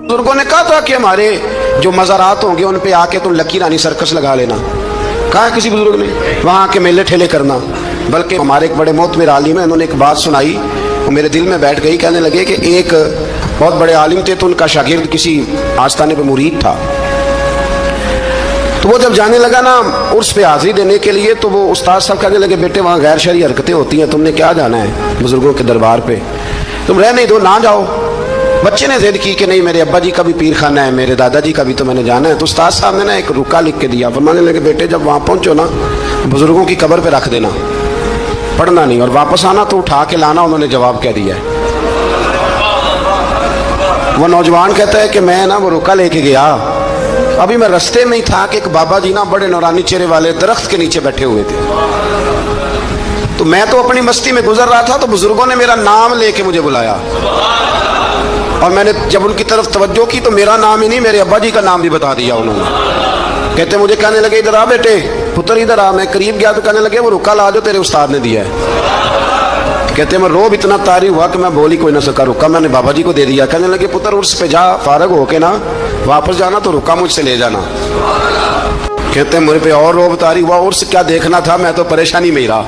बुजुर्गों ने कहा था कि हमारे जो मज़ारात होंगे उन पे आके तुम लकी रानी सर्कस लगा लेना, कहा किसी बुजुर्ग ने, वहाँ के मेले ठेले करना। बल्कि हमारे एक बड़े मोहतमिर आलिम है, उन्होंने एक बात सुनाई, वो मेरे दिल में बैठ गई। कहने लगे कि एक बहुत बड़े आलिम थे, तो उनका शागिर्द किसी आस्थाने पे मुरीद था, तो वो जब जाने लगा ना उर्स पे हाजिरी देने के लिए, तो वो उस्ताद साहब कहने लगे, बेटे वहाँ गैर शरई हरकतें होती हैं, तुमने क्या जाना है बुजुर्गों के दरबार पे, तुम रह नहीं दो, ना जाओ। बच्चे ने जिद की कि नहीं, मेरे अब्बा जी का भी पीर खाना है, मेरे दादाजी का भी तो मैंने जाना है। तो उस्ताद साहब ने ना एक रुका लिख के दिया, फरमाने लगे, बेटे जब वहाँ पहुँचो ना बुजुर्गों की कब्र पे रख देना, पढ़ना नहीं, और वापस आना तो उठा के लाना। उन्होंने जवाब कह दिया है। वो नौजवान कहता है कि मैं ना वो रुका लेके गया, अभी मैं रास्ते में ही था कि एक बाबा जी ना बड़े नौरानी चेहरे वाले दरख्त के नीचे बैठे हुए थे, तो मैं तो अपनी मस्ती में गुजर रहा था, तो बुजुर्गों ने मेरा नाम लेके मुझे बुलाया, और मैंने जब उनकी तरफ तवज्जो की तो मेरा नाम ही नहीं, मेरे अब्बा जी का नाम भी बता दिया उन्होंने। कहते मुझे कहने लगे, इधर आ बेटे, पुत्र इधर आ। मैं करीब गया तो कहने लगे, वो रुका ला जो तेरे उस्ताद ने दिया है। कहते मैं रोब इतना तारी हुआ कि मैं बोल ही कोई ना सका, रुका मैंने बाबा जी को दे दिया। कहने लगे, पुत्र उर्स पे जा, फारग होके ना वापस जाना, तो रुका मुझसे ले जाना। कहते मेरे पे और रोब तारी हुआ, उर्स क्या देखना था, मैं तो परेशानी में ही रहा।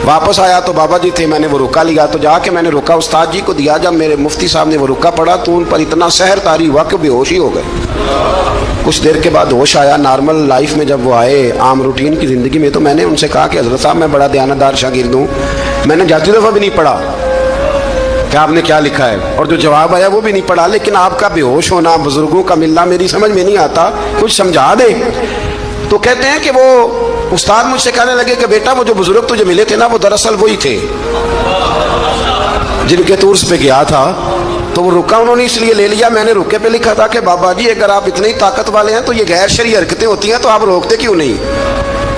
वापस आया तो बाबा जी थे, मैंने वो रुका लिया, तो जाके मैंने रुका उस्ताद जी को दिया। जब मेरे मुफ्ती साहब ने वो रुका पढ़ा तो उन पर इतना सहर तारी हुआ कि बेहोश ही हो गए। कुछ देर के बाद होश आया। नॉर्मल लाइफ में जब वो आए, आम रूटीन की ज़िंदगी में, तो मैंने उनसे कहा कि हज़रत साहब मैं बड़ा दयानतदार शागिर्द हूँ, मैंने जाती दफ़ा भी नहीं पढ़ा कि आपने क्या लिखा है, और जो जवाब आया वो भी नहीं पढ़ा, लेकिन आपका बेहोश होना, बुजुर्गों का मिलना मेरी समझ में नहीं आता, कुछ समझा दे। तो कहते हैं कि वो उस्ताद मुझसे कहने लगे कि बेटा वो जो बुजुर्ग तुझे मिले थे ना, वो दरअसल वही थे जिनके तू उर्स पे गया था। तो वो रुका उन्होंने इसलिए ले लिया। मैंने रुके पे लिखा था कि बाबा जी अगर आप इतनी ताकत वाले हैं तो ये गैर शरई हरकतें होती हैं तो आप रोकते क्यों नहीं,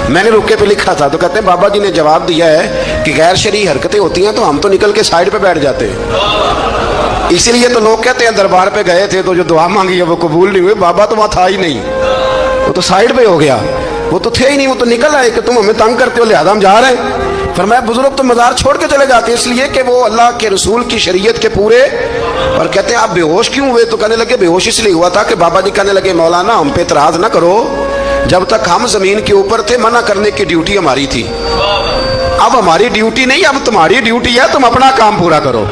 मैंने रुके पे लिखा था। तो कहते हैं बाबा जी ने जवाब दिया है कि गैर शरई हरकतें होती हैं तो हम तो निकल के साइड पे बैठ जाते हैं। इसीलिए तो लोग कहते हैं दरबार पे गए थे तो जो दुआ मांगी है वो कबूल नहीं हुई, बाबा तो वहाँ था ही नहीं, वो तो साइड पे हो गया, वो तो थे ही नहीं, वो तो निकल आए कि तुम हमें तंग करते हो लिहाजा हम जा रहे हैं। फरमाया बुजुर्ग तो मज़ार छोड़ के चले जाते हैं इसलिए कि वो अल्लाह के रसूल की शरीयत के पूरे। और कहते हैं आप बेहोश क्यों हुए, तो कहने लगे बेहोश इसलिए हुआ था कि बाबा जी कहने लगे, मौलाना हम पे इतराज़ ना करो, जब तक हम ज़मीन के ऊपर थे मना करने की ड्यूटी हमारी थी, अब हमारी ड्यूटी नहीं, अब तुम्हारी ड्यूटी है, तुम अपना काम पूरा करो।